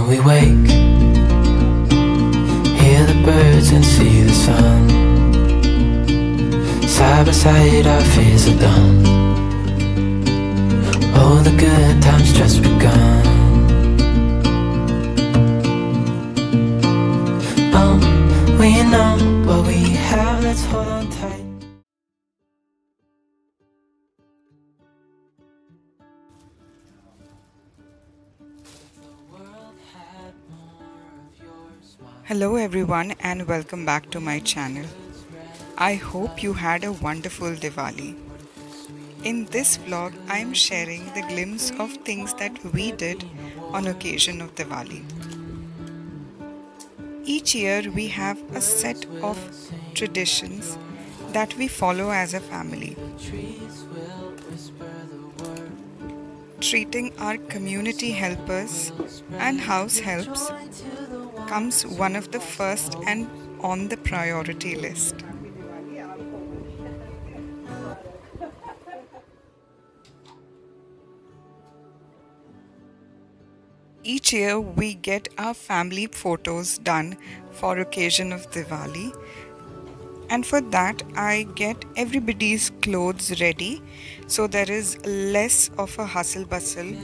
we wake, hear the birds and see the sun. Side by side our fears are done. Oh, the good times just begun. Oh, we know what we have, let's hold on tight. Hello everyone and welcome back to my channel. I hope you had a wonderful Diwali. In this vlog, I am sharing the glimpse of things that we did on occasion of Diwali. Each year we have a set of traditions that we follow as a family. Treating our community helpers and house helps comes one of the first and on the priority list. Each year we get our family photos done for occasion of Diwali, and for that I get everybody's clothes ready so there is less of a hustle bustle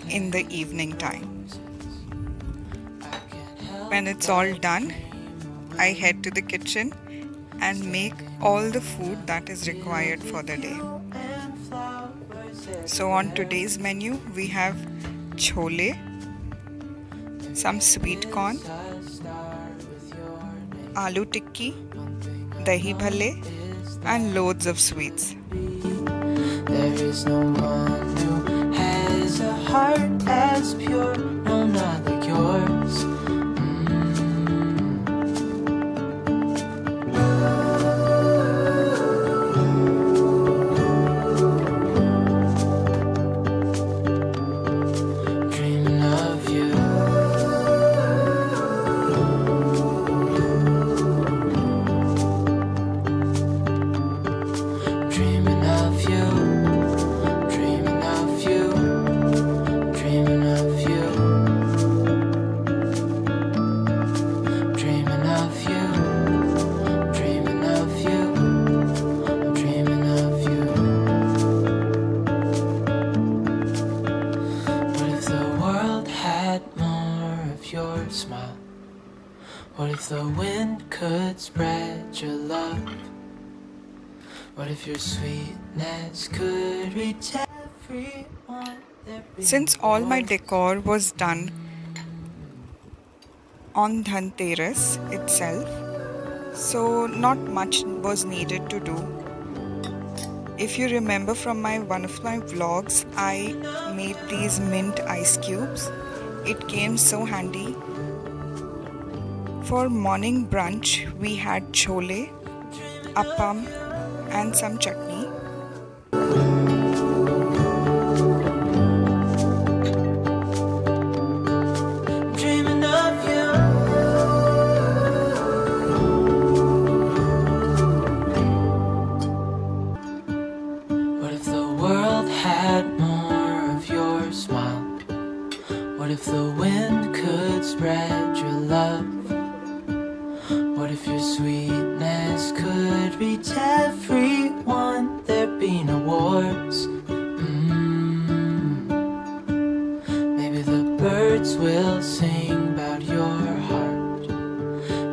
in the evening time. When it's all done, I head to the kitchen and make all the food that is required for the day. So on today's menu we have chole, some sweet corn, aloo tikki, dahi bhalle and loads of sweets. There is no one who has a heart as pure, no, not like yours. Smile. What if the wind could spread your love? What if your sweetness could reach everyone? Since all my decor was done on Dhanteras itself, so not much was needed to do. If you remember from one of my vlogs, I made these mint ice cubes. It came so handy. For morning brunch, we had chole, appam and some chutney. Dreaming of you. What if the world had more of your smile? What if the wind could spread your love? What if your sweetness could reach everyone? There'd be no wars. Maybe the birds will sing about your heart.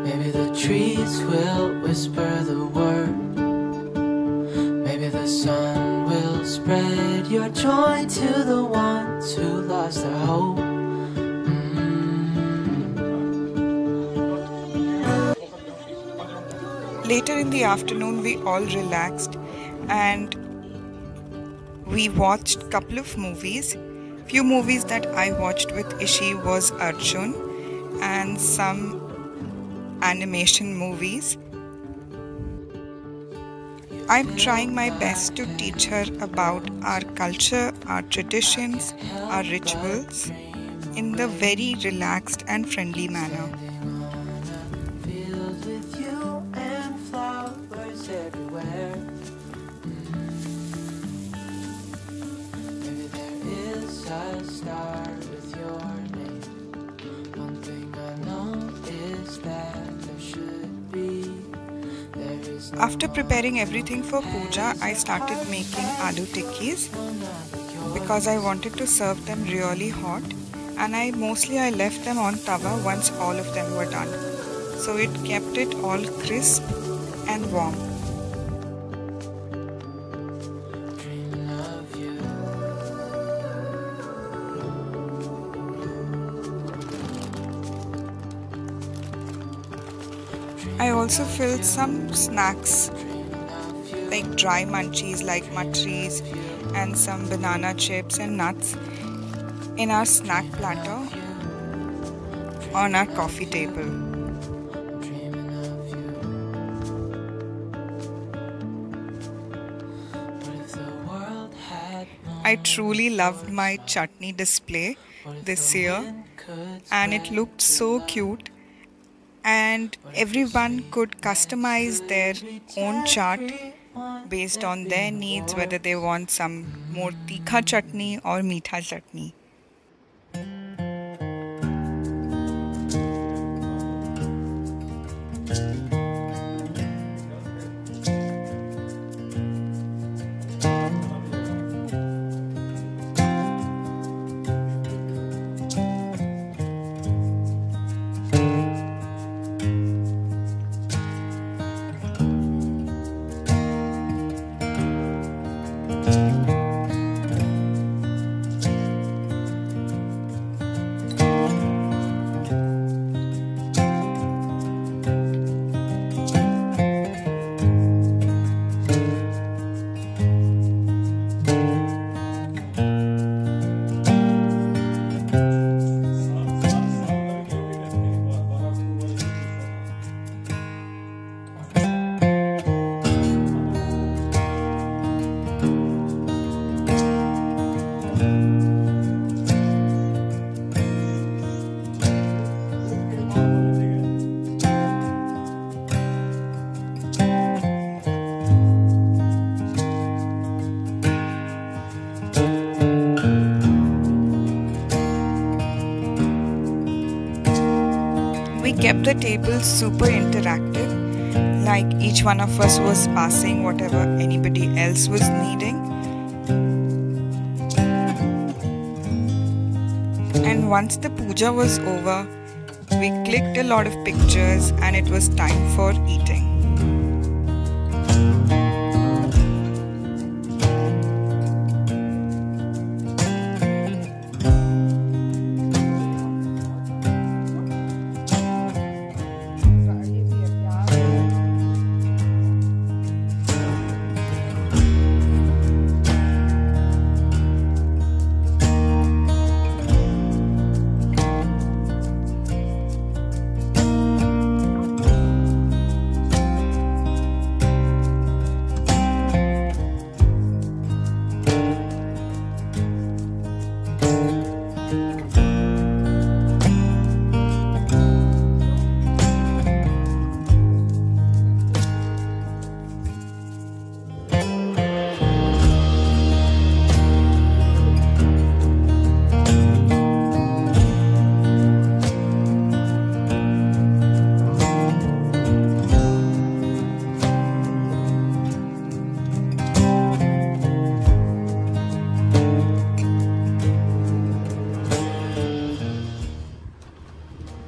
Maybe the trees will whisper the word. Maybe the sun will spread your joy to the ones who lost their hope. Later in the afternoon, we all relaxed and we watched couple of movies. Few movies that I watched with Ishi was Arjun and some animation movies. I'm trying my best to teach her about our culture, our traditions, our rituals in the very relaxed and friendly manner. Maybe there is a star with your name. After preparing everything for puja, I started making aloo tikkis because I wanted to serve them really hot, and I left them on tawa once all of them were done. So it kept it all crisp and warm. I also filled some snacks like dry munchies like matris and some banana chips and nuts in our snack platter on our coffee table. I truly loved my chutney display this year, and it looked so cute, and everyone could customize their own chaat based on their needs, whether they want some more tikha chutney or meetha chutney. We kept the table super interactive, like each one of us was passing whatever anybody else was needing. And once the puja was over, we clicked a lot of pictures and it was time for eating.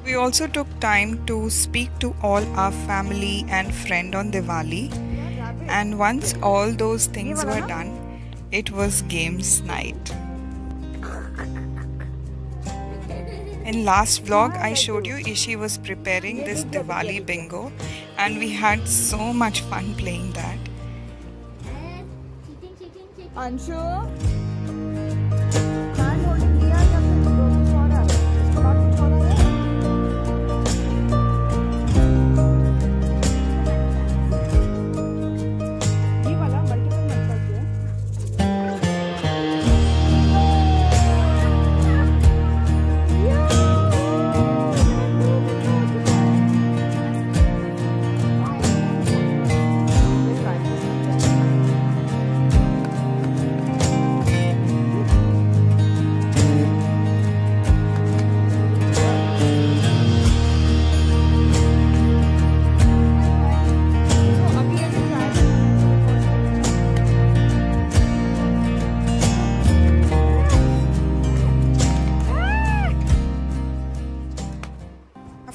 We also took time to speak to all our family and friend on Diwali, and once all those things were done, it was games night. In last vlog, I showed you Ishi was preparing this Diwali bingo, and we had so much fun playing that. Anshu?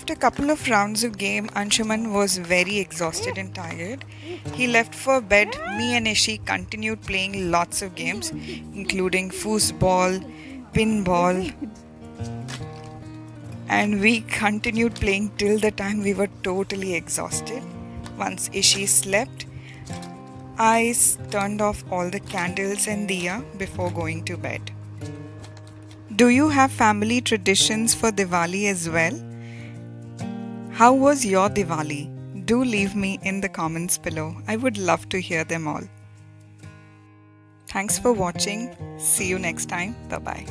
After a couple of rounds of game, Anshuman was very exhausted and tired. He left for bed. Me and Ishi continued playing lots of games, including foosball, pinball, and we continued playing till the time we were totally exhausted. Once Ishi slept, I turned off all the candles and diya before going to bed. Do you have family traditions for Diwali as well? How was your Diwali? Do leave me in the comments below. I would love to hear them all. Thanks for watching. See you next time. Bye-bye.